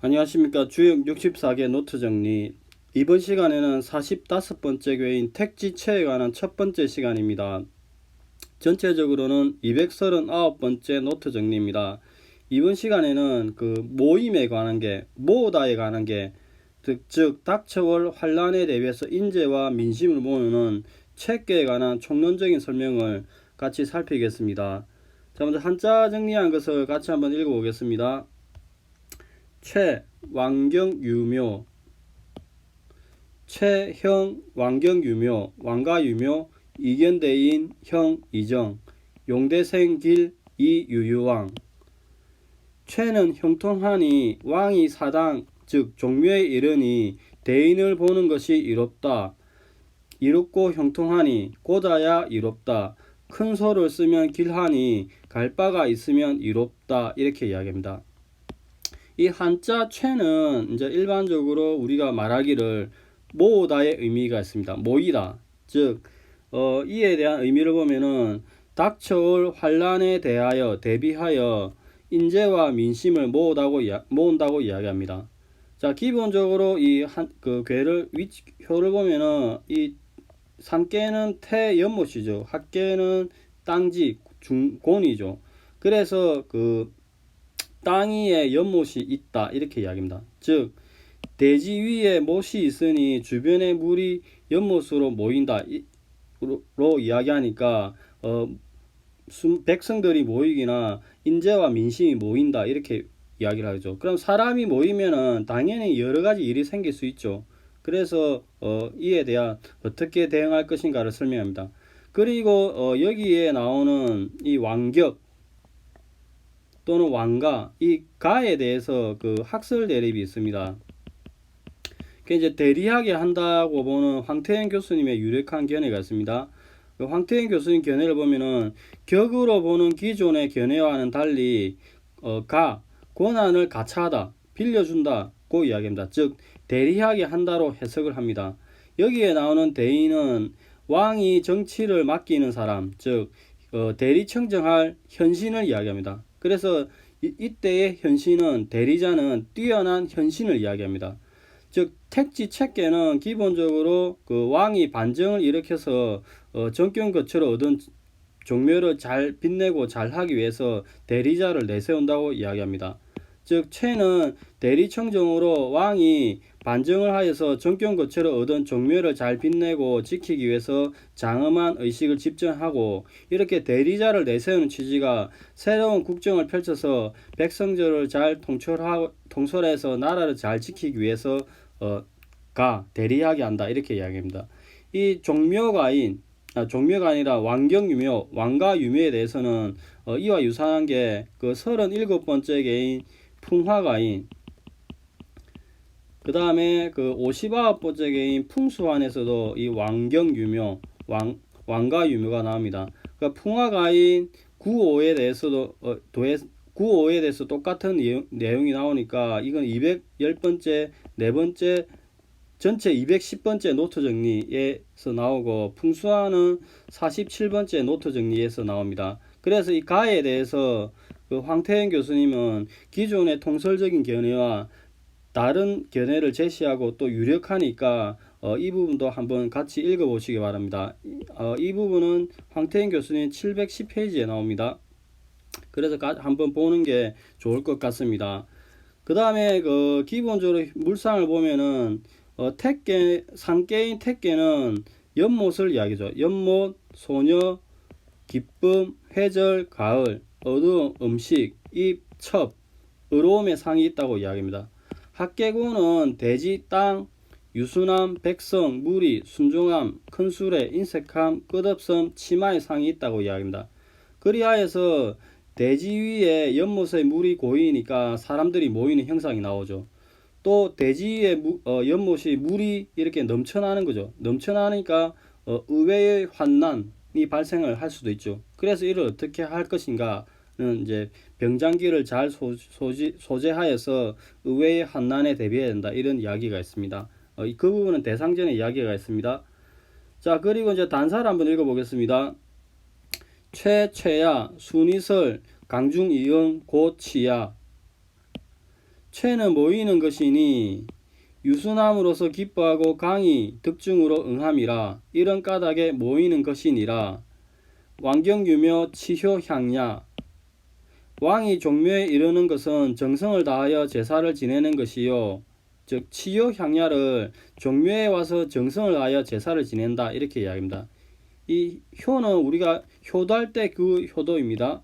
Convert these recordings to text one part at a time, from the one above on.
안녕하십니까. 주역 64개 노트 정리. 이번 시간에는 45번째 교회인 택지체에 관한 첫 번째 시간입니다. 전체적으로는 239번째 노트 정리입니다. 이번 시간에는 그 모임에 관한 게, 모으다에 관한 게, 즉 닥쳐올 환란에 대비해서 인재와 민심을 모으는 책계에 관한 총론적인 설명을 같이 살피겠습니다. 자, 먼저 한자 정리한 것을 같이 한번 읽어보겠습니다. 최, 왕경유묘, 최형, 왕경유묘, 왕가유묘, 이견대인, 형, 이정, 용대생길, 이유유왕. 최는 형통하니 왕이 사당, 즉 종묘에 이르니 대인을 보는 것이 이롭다. 이롭고 형통하니 고자야 이롭다. 큰 소를 쓰면 길하니 갈 바가 있으면 이롭다. 이렇게 이야기합니다. 이 한자 최는 이제 일반적으로 우리가 말하기를 모으다의 의미가 있습니다. 모이다. 즉, 이에 대한 의미를 보면은 닥쳐올 환란에 대하여 대비하여 인재와 민심을 모은다고 이야기합니다. 자, 기본적으로 그 괴를 표를 보면은 이 산께는 태 연못이죠. 학계는 땅지 중곤이죠. 그래서 그 땅 위에 연못이 있다 이렇게 이야기합니다. 즉 대지 위에 못이 있으니 주변의 물이 연못으로 모인다 로 이야기하니까 백성들이 모이기나 인재와 민심이 모인다 이렇게 이야기를 하죠. 그럼 사람이 모이면은 당연히 여러 가지 일이 생길 수 있죠. 그래서 이에 대한 어떻게 대응할 것인가를 설명합니다. 그리고 여기에 나오는 이 왕격 또는 왕가, 이 가에 대해서 그 학설 대립이 있습니다. 이제 대리하게 한다고 보는 황태현 교수님의 유력한 견해가 있습니다. 그 황태현 교수님 견해를 보면은 격으로 보는 기존의 견해와는 달리 권한을 가차하다, 빌려준다고 이야기합니다. 즉 대리하게 한다로 해석을 합니다. 여기에 나오는 대인은 왕이 정치를 맡기는 사람, 즉 대리청정할 현신을 이야기합니다. 그래서 이때의 현신은 대리자는 뛰어난 현신을 이야기합니다. 즉 택지 책계는 기본적으로 그 왕이 반정을 일으켜서 정권 거처로 얻은 종묘를 잘 빛내고 잘 하기 위해서 대리자를 내세운다고 이야기합니다. 즉 최는 대리청정으로 왕이 반정을 하여서 정권 거처로 얻은 종묘를 잘 빛내고 지키기 위해서 장엄한 의식을 집전하고 이렇게 대리자를 내세우는 취지가 새로운 국정을 펼쳐서 백성들을 잘 통솔해서 나라를 잘 지키기 위해서 대리하게 한다 이렇게 이야기합니다. 이 종묘가 아니라 왕경유묘, 왕가유묘에 대해서는 이와 유사한 게 그 37번째 개인 풍화가인, 그 다음에 그 59번째 개인 풍수환에서도 이 왕경유묘, 왕가유묘가 나옵니다. 그러니까 풍화가인 95에 대해서도 95에 대해서 똑같은 내용이 나오니까 이건 210번째, 네 번째 전체 210번째 노트 정리에서 나오고 풍수화는 47번째 노트 정리에서 나옵니다. 그래서 이 가에 대해서 그 황태현 교수님은 기존의 통설적인 견해와 다른 견해를 제시하고 또 유력하니까 이 부분도 한번 같이 읽어보시기 바랍니다. 이 부분은 황태현 교수님 710페이지에 나옵니다. 그래서 한번 보는 게 좋을 것 같습니다. 그 다음에 그 기본적으로 물상을 보면은 산계인 택계는 연못을 이야기죠. 연못, 소녀, 기쁨, 회절, 가을, 어두움, 음식, 입, 첩, 의로움의 상이 있다고 이야기합니다. 학계구는 대지, 땅, 유순함, 백성, 무리, 순종함, 큰 수레, 인색함, 끝없음, 치마의 상이 있다고 이야기합니다. 그리하여서 대지 위에 연못에 물이 고이니까 사람들이 모이는 형상이 나오죠. 또 대지의 연못이 물이 이렇게 넘쳐나는 거죠. 넘쳐나니까 의외의 환난이 발생을 할 수도 있죠. 그래서 이를 어떻게 할 것인가는 이제 병장기를 잘 소재하여서 의외의 환난에 대비해야 된다 이런 이야기가 있습니다. 그 부분은 대상전의 이야기가 있습니다. 자, 그리고 이제 단사를 한번 읽어보겠습니다. 최야, 순이설, 강중이응, 고치야. 최는 모이는 것이니 유순함으로서 기뻐하고 강이 득중으로 응함이라. 이런 까닭에 모이는 것이니라. 왕경유묘 치효향야. 왕이 종묘에 이르는 것은 정성을 다하여 제사를 지내는 것이요, 즉 치효향야를 종묘에 와서 정성을 다하여 제사를 지낸다 이렇게 이야기합니다. 이 효는 우리가 효도할 때 그 효도입니다.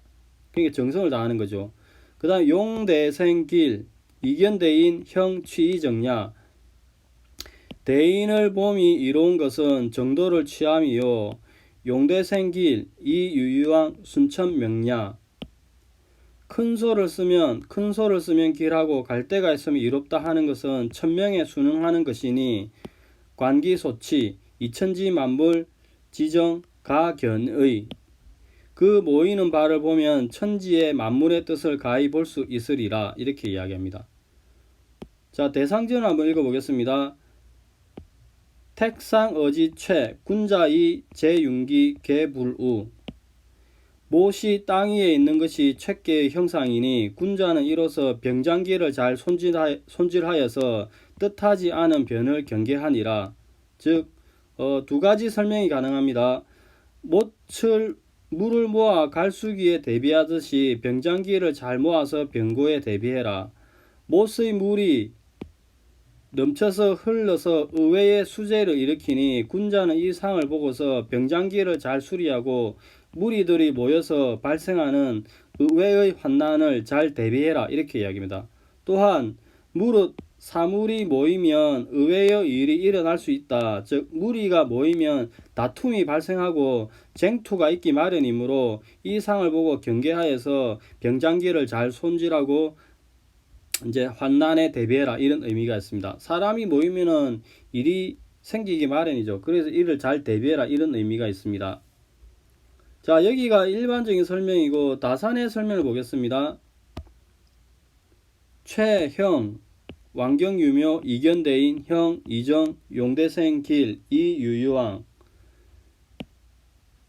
그러니까 정성을 다하는 거죠. 그 다음 용대생길 이견대인 형취정야. 대인을 봄이 이루은 것은 정도를 취함이요, 용대생길 이유유왕 순천명야. 큰 소를 쓰면 길하고 갈대가 있으면 이롭다 하는 것은 천명에 순응하는 것이니 관기소치 이천지 만물 지정 가견의. 그 모이는 바를 보면 천지의 만물의 뜻을 가히 볼 수 있으리라 이렇게 이야기합니다. 자, 대상지을 한번 읽어보겠습니다. 택상어지최 군자이 제윤기 개불우. 못이 땅 위에 있는 것이 최계의 형상이니 군자는 이로써 병장기를 잘 손질하여서 뜻하지 않은 변을 경계하니라. 즉 두 가지 설명이 가능합니다. 못을 물을 모아 갈수기에 대비하듯이 병장기를 잘 모아서 병고에 대비해라. 못의 물이 넘쳐서 흘러서 의외의 수재를 일으키니 군자는 이 상을 보고서 병장기를 잘 수리하고 무리들이 모여서 발생하는 의외의 환난을 잘 대비해라 이렇게 이야기합니다. 또한 무릇 사물이 모이면 의외의 일이 일어날 수 있다. 즉 무리가 모이면 다툼이 발생하고 쟁투가 있기 마련이므로 이 상을 보고 경계하여서 병장기를 잘 손질하고 이제 환난에 대비해라 이런 의미가 있습니다. 사람이 모이면은 일이 생기기 마련이죠. 그래서 이를 잘 대비해라 이런 의미가 있습니다. 자, 여기가 일반적인 설명이고 다산의 설명을 보겠습니다. 최형 왕경유묘 이견대인 형 이정 용대생 길 이유유왕.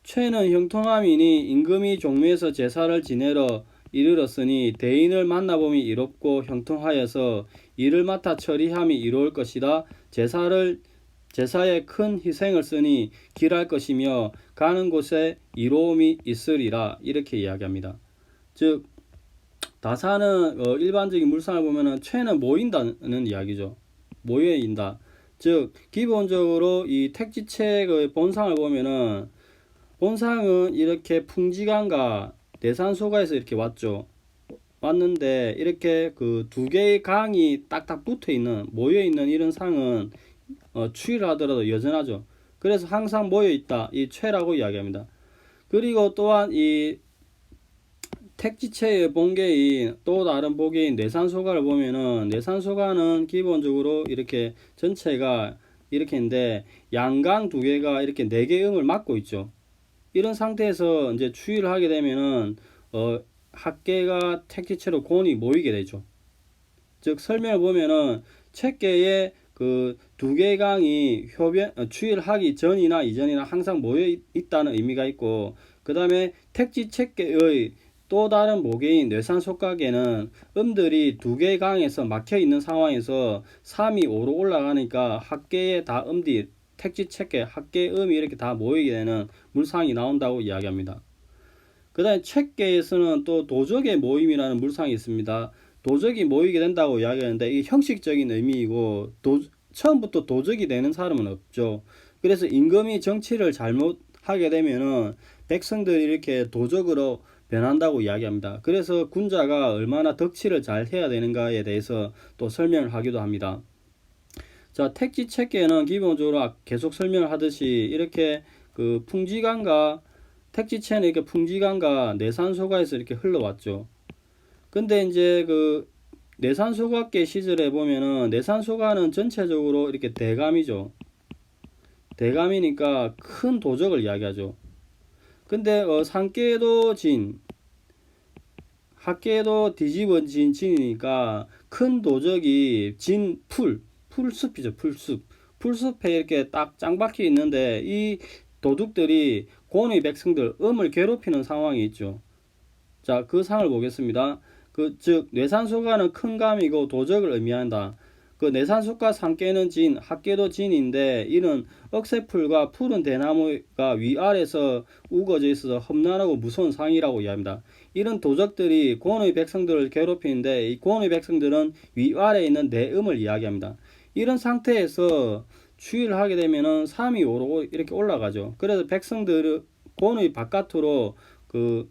최는 형통함이니 임금이 종묘에서 제사를 지내러 이르렀으니 대인을 만나봄이 이롭고 형통하여서 일을 맡아 처리함이 이로울 것이다. 제사에 큰 희생을 쓰니 길할 것이며 가는 곳에 이로움이 있으리라 이렇게 이야기합니다. 즉 다산은 일반적인 물상을 보면은 최는 모인다는 이야기죠. 모여인다. 즉 기본적으로 이 택지책의 본상을 보면은 본상은 이렇게 풍지강과 내산소가에서 이렇게 왔는데 이렇게 그 두 개의 강이 딱딱 붙어 있는 모여 있는 이런 상은 추위를 하더라도 여전하죠. 그래서 항상 모여 있다 이 최라고 이야기합니다. 그리고 또한 이 택지체의 본계인 또 다른 보계인 내산소가를 보면은 내산소가는 기본적으로 이렇게 전체가 이렇게인데 양강 두 개가 이렇게 네 개의 음을 맡고 있죠. 이런 상태에서 이제 추위를 하게 되면은 학계가 택지체로 곤이 모이게 되죠. 즉 설명을 보면은 책계의 그 두 개의 강이 추위를 하기 전이나 이전이나 항상 모여 있다는 의미가 있고, 그 다음에 택지 책계의 또 다른 모계인 뇌산속각에는 음들이 두 개의 강에서 막혀 있는 상황에서 3이 5로 올라가니까 학계의 다 음들이 택지 책계 학계 음이 이렇게 다 모이게 되는 물상이 나온다고 이야기합니다. 그 다음에 책계에서는 또 도적의 모임이라는 물상이 있습니다. 도적이 모이게 된다고 이야기하는데 이게 형식적인 의미이고 처음부터 도적이 되는 사람은 없죠. 그래서 임금이 정치를 잘못하게 되면은 백성들이 이렇게 도적으로 변한다고 이야기합니다. 그래서 군자가 얼마나 덕치를 잘 해야 되는가에 대해서 또 설명을 하기도 합니다. 자, 택지 책계는 기본적으로 계속 설명을 하듯이 이렇게 그 풍지강과 택지체는 이렇게 풍지강과 내산소가에서 이렇게 흘러왔죠. 근데 이제 그 내산소가계 시절에 보면은 내산소가는 전체적으로 이렇게 대감이죠. 대감이니까 큰 도적을 이야기하죠. 근데 산계도 진, 학계도 뒤집어진 진이니까 큰 도적이 풀숲이죠. 풀숲에 이렇게 딱 짱박혀 있는데 이 도둑들이 고의 백성들 음을 괴롭히는 상황이 있죠. 자, 그 상을 보겠습니다. 즉 뇌산소가는 큰 감이고 도적을 의미한다. 그 뇌산소가 상께는 진, 합계도 진인데 이는 억새풀과 푸른 대나무가 위아래서 우거져 있어서 험난하고 무서운 상이라고 이야기합니다. 이런 도적들이 고원의 백성들을 괴롭히는데 이 고원의 백성들은 위아래에 있는 내음을 이야기합니다. 이런 상태에서 추위를 하게 되면은 삼이 오르고 이렇게 올라가죠. 그래서 백성들은 고원의 바깥으로 그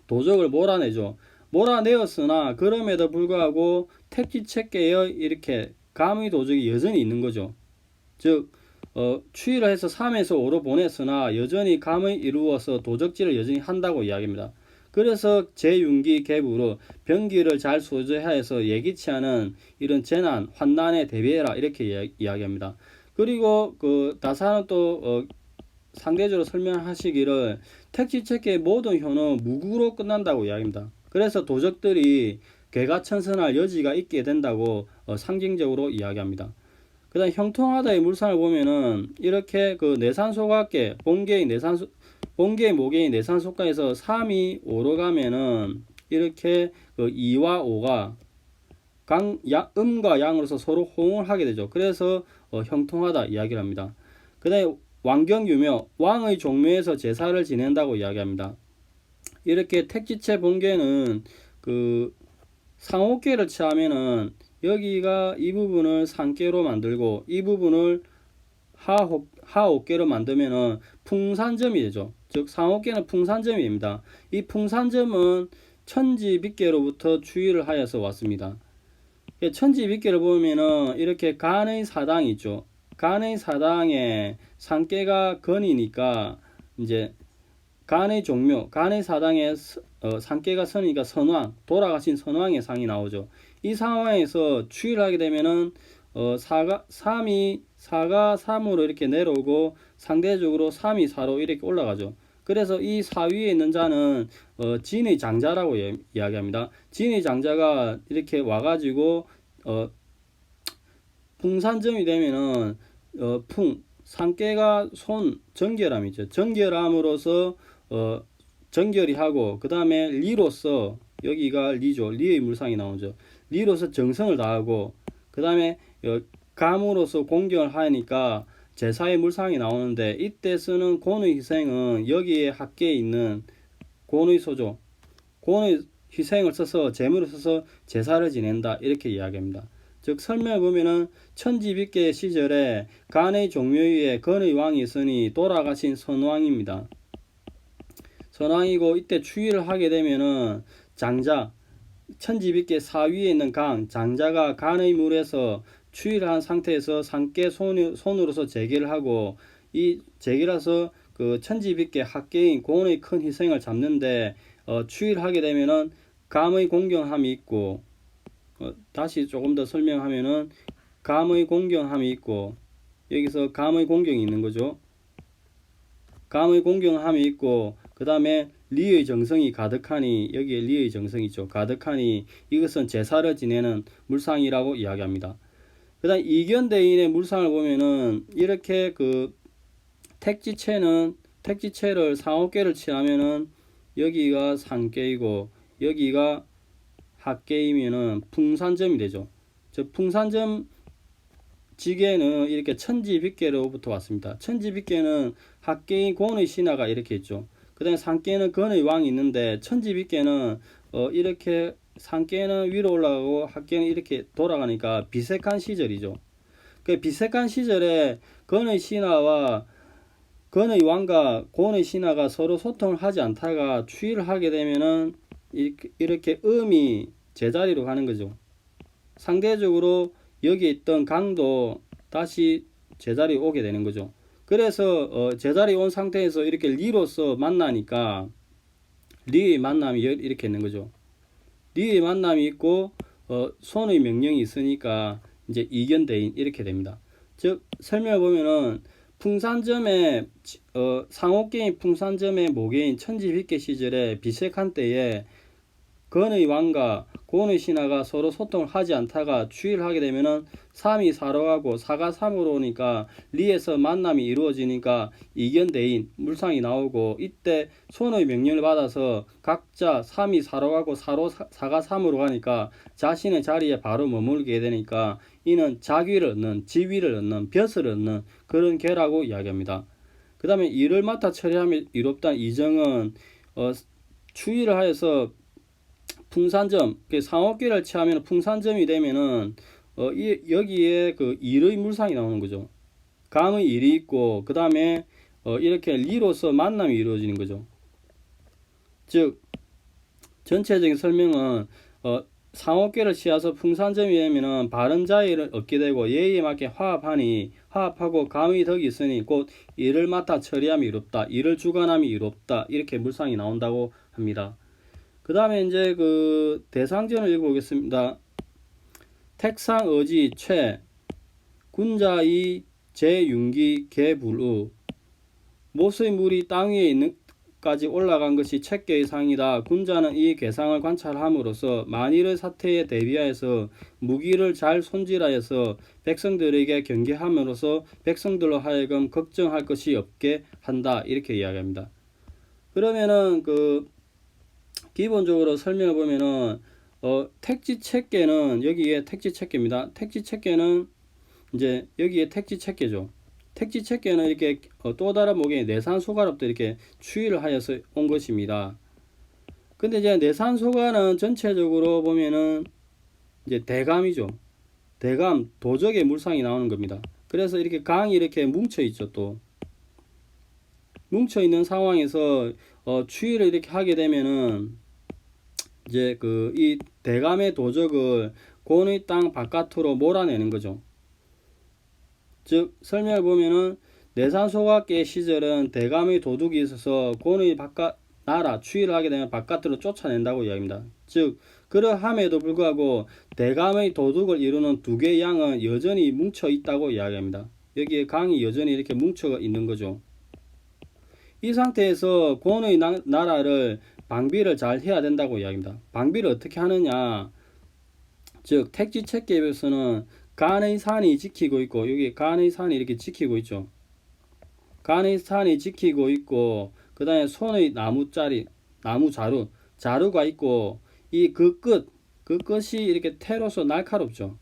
도적을 몰아내죠. 몰아내었으나 그럼에도 불구하고 택지체계의 이렇게 감의 도적이 여전히 있는 거죠. 즉 추이를 해서 3에서 5로 보냈으나 여전히 감을 이루어서 도적질을 여전히 한다고 이야기합니다. 그래서 제윤기 계부로 병기를 잘 소재하여서 예기치 않은 이런 재난, 환난에 대비해라 이렇게 이야기합니다. 그리고 그 다사는 또 상대적으로 설명하시기를 택지체계의 모든 효는 무구로 끝난다고 이야기합니다. 그래서 도적들이 개가천선할 여지가 있게 된다고 상징적으로 이야기합니다. 그 다음 형통하다의 물상을 보면은 이렇게 그 내산소각계 본계의 모계인 내산소가에서 3이 5로 가면은 이렇게 그 2와 5가 음과 양으로서 서로 호응을 하게 되죠. 그래서 형통하다 이야기를 합니다. 그 다음에 왕경유묘, 왕의 종묘에서 제사를 지낸다고 이야기합니다. 이렇게 택지체 본계는 그 상옥계를 취하면은 여기가 이 부분을 상계로 만들고 이 부분을 하옥계로 만들면은 풍산점이 되죠. 즉 상옥계는 풍산점입니다. 이 풍산점은 천지빗계로부터 추이를 하여서 왔습니다. 천지빗계를 보면은 이렇게 간의 사당이 있죠. 간의 사당에 상계가 건이니까 이제 간의 종묘, 간의 사당에 상계가 선이니까 선왕, 돌아가신 선왕의 상이 나오죠. 이 상황에서 추이를 하게 되면은 3이 4가 3으로 이렇게 내려오고 상대적으로 3이 4로 이렇게 올라가죠. 그래서 이 4 위에 있는 자는 진의 장자라고 이야기합니다. 진의 장자가 이렇게 와가지고 풍산점이 되면은 상계가 정결함이죠. 정결함으로써 정결이 하고 그 다음에 리로서 여기가 리죠. 리의 물상이 나오죠. 리로서 정성을 다하고 그 다음에 감으로서 공경을 하니까 제사의 물상이 나오는데 이때 쓰는 곤의 희생은 여기에 합계에 있는 곤의 소조, 곤의 희생을 써서 재물을 써서 제사를 지낸다 이렇게 이야기합니다. 즉 설명을 보면은 천지빗계 시절에 간의 종묘위에 건의 왕이 있으니 돌아가신 선왕입니다. 선왕이고 이때 추위를 하게 되면은 장자, 천지빗계 사위에 있는 강, 장자가 간의 물에서 추위를 한 상태에서 상께 손으로서 제기를 하고 이 제기라서 그 천지빗계 합계인 공의 큰 희생을 잡는데 추위를 하게 되면은 감의 공경함이 있고 다시 조금 더 설명하면은 감의 공경함이 있고 여기서 감의 공경이 있는 거죠. 감의 공경함이 있고 그 다음에 리의 정성이 가득하니 여기에 리의 정성이 있죠. 가득하니 이것은 제사를 지내는 물상이라고 이야기합니다. 그 다음 이견대인의 물상을 보면은 이렇게 그 택지체를 상옥계를 취하면은 여기가 상계이고 여기가 합계이면은 풍산점이 되죠. 즉 풍산점 지계는 이렇게 천지빗계로부터 왔습니다. 천지빗계는 합계인 곤의 신하가 이렇게 있죠. 그 다음에 상계는 건의 왕이 있는데 천지빗계는 이렇게 상계는 위로 올라가고 합계는 이렇게 돌아가니까 비색한 시절이죠. 그 비색한 시절에 건의 신하와 건의 왕과 곤의 신하가 서로 소통을 하지 않다가 추위를 하게 되면은 이렇게 음이 제자리로 가는 거죠. 상대적으로 여기 있던 강도 다시 제자리에 오게 되는 거죠. 그래서 제자리에 온 상태에서 이렇게 리로서 만나니까 리의 만남이 이렇게 있는 거죠. 리의 만남이 있고 손의 명령이 있으니까 이제 이견대인 이렇게 됩니다. 즉 설명을 보면은 풍산점의 상옥계인 풍산점의 모계인 천지빗계 시절에 비색한 때에 건의 왕과 곤의 신하가 서로 소통을 하지 않다가 추위를 하게 되면은 3이 4로 가고 4가 3으로 오니까 리에서 만남이 이루어지니까 이견대인 물상이 나오고, 이때 손의 명령을 받아서 각자 3이 4로 가고 4가 3으로 가니까 자신의 자리에 바로 머물게 되니까 이는 자귀를 얻는, 지위를 얻는, 벼슬을 얻는 그런 계라고 이야기합니다. 그 다음에 일을 맡아 처리하면 이롭다는 이정은 추위를 하여서 풍산점, 상옥기를 취하면 풍산점이 되면은 여기에 그 일의 물상이 나오는 거죠. 감의 일이 있고, 그 다음에 이렇게 리로서 만남이 이루어지는 거죠. 즉 전체적인 설명은 상옥계를 취해서 풍산점이 되면은 바른 자의를 얻게 되고 예의에 맞게 화합하고 감의 덕이 있으니 곧 일을 맡아 처리함이 이롭다, 일을 주관함이 이롭다, 이렇게 물상이 나온다고 합니다. 그 다음에 이제 그 대상전을 읽어보겠습니다. 택상 어지 최 군자이 제윤기 개불우 못의 물이 땅 위에 있는까지 올라간 것이 책계의 상이다. 군자는 이 괴상을 관찰함으로써 만일의 사태에 대비하여서 무기를 잘 손질하여서 백성들에게 경계함으로써 백성들로 하여금 걱정할 것이 없게 한다. 이렇게 이야기합니다. 그러면은 기본적으로 설명해 보면은 택지책계는 여기에 택지책계입니다. 택지책계는 이제 여기에 택지책계죠. 택지책계는 이렇게 또 다른 목에 내산소가로부터 이렇게 추이를 하여서 온 것입니다. 근데 이제 내산소가는 전체적으로 보면은 이제 대감이죠. 대감, 도적의 물상이 나오는 겁니다. 그래서 이렇게 강이 이렇게 뭉쳐 있죠. 또 뭉쳐 있는 상황에서 추이를 이렇게 하게 되면은 이제 이 대감의 도적을 곤의 땅 바깥으로 몰아내는 거죠. 즉 설명을 보면은 내산소각계 시절은 대감의 도둑이 있어서 곤의 바깥 나라 추이를 하게 되면 바깥으로 쫓아낸다고 이야기합니다. 즉 그러함에도 불구하고 대감의 도둑을 이루는 두 개의 양은 여전히 뭉쳐 있다고 이야기합니다. 여기에 강이 여전히 이렇게 뭉쳐 있는 거죠. 이 상태에서 곤의 나라를 방비를 잘 해야 된다고 이야기합니다. 방비를 어떻게 하느냐, 즉 택지책계에서는 간의 산이 지키고 있고, 여기 간의 산이 이렇게 지키고 있죠. 간의 산이 지키고 있고, 그 다음에 손의 나무 자루가 있고, 그 끝이 이렇게 태로서 날카롭죠.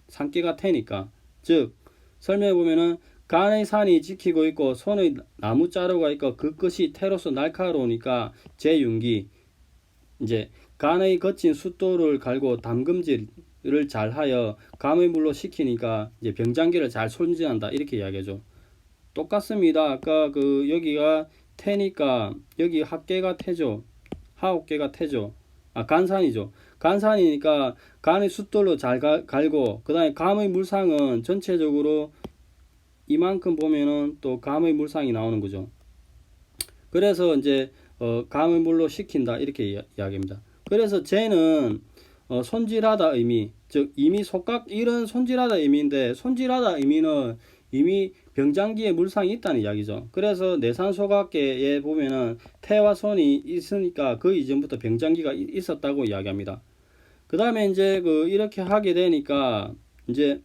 산기가 태니까. 즉 설명해 보면은 간의 산이 지키고 있고 손의 나무 자루가 있고 그 끝이 태로서 날카로우니까 제윤기, 이제 간의 거친 숫돌을 갈고 담금질을 잘하여 감의 물로 식히니까 이제 병장기를 잘 손질한다, 이렇게 이야기하죠. 똑같습니다. 아까 여기가 태니까 여기 합계가 태죠. 하옥계가 태죠. 간산이죠. 간산이니까 간의 숫돌로 잘 갈고, 그 다음에 감의 물상은 전체적으로 이만큼 보면은 또 감의 물상이 나오는 거죠. 그래서 이제 감의 물로 식힌다, 이렇게 이야기합니다. 그래서 쟤는 손질하다 의미, 즉 이미 이런 손질하다 의미인데, 손질하다 의미는 이미 병장기에 물상이 있다는 이야기죠. 그래서 내산소각계에 보면은 태와 손이 있으니까 그 이전부터 병장기가 있었다고 이야기합니다. 그 다음에 이제 이렇게 하게 되니까 이제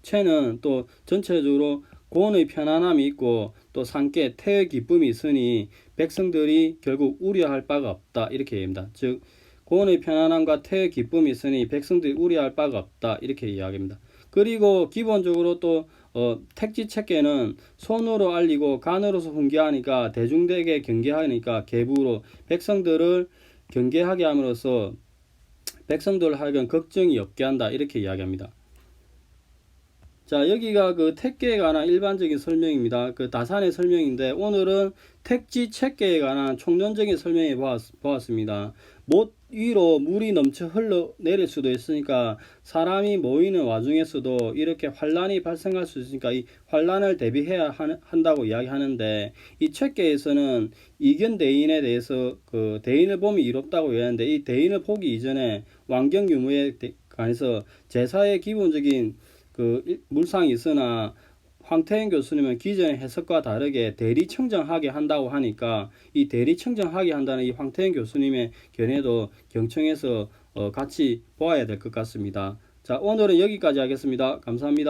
최는 또 전체적으로 곤의 편안함이 있고 또 상께 태의 기쁨이 있으니 백성들이 결국 우려할 바가 없다, 이렇게 얘기합니다. 즉 곤의 편안함과 태의 기쁨이 있으니 백성들이 우려할 바가 없다, 이렇게 이야기합니다. 그리고 기본적으로 또 택지책계는 손으로 알리고 간으로서 훈계하니까 대중들에게 경계하니까 계부로 백성들을 경계하게 함으로써 백성들을 하여금 걱정이 없게 한다, 이렇게 이야기합니다. 자, 여기가 택계에 관한 일반적인 설명입니다. 다산의 설명인데 오늘은 택지책계에 관한 총론적인 설명해 보았습니다. 못 위로 물이 넘쳐 흘러내릴 수도 있으니까 사람이 모이는 와중에서도 이렇게 환란이 발생할 수 있으니까 이 환란을 대비해야 한다고 이야기하는데, 이 책계에서는 이견대인에 대해서 대인을 봄이 이롭다고 이야기하는데, 이 대인을 보기 이전에 왕경유무에 관해서 제사의 기본적인 물상이 있으나 황태현 교수님은 기존의 해석과 다르게 대리청정하게 한다고 하니까 이 대리청정하게 한다는 이 황태현 교수님의 견해도 경청해서 같이 보아야 될 것 같습니다. 자, 오늘은 여기까지 하겠습니다. 감사합니다.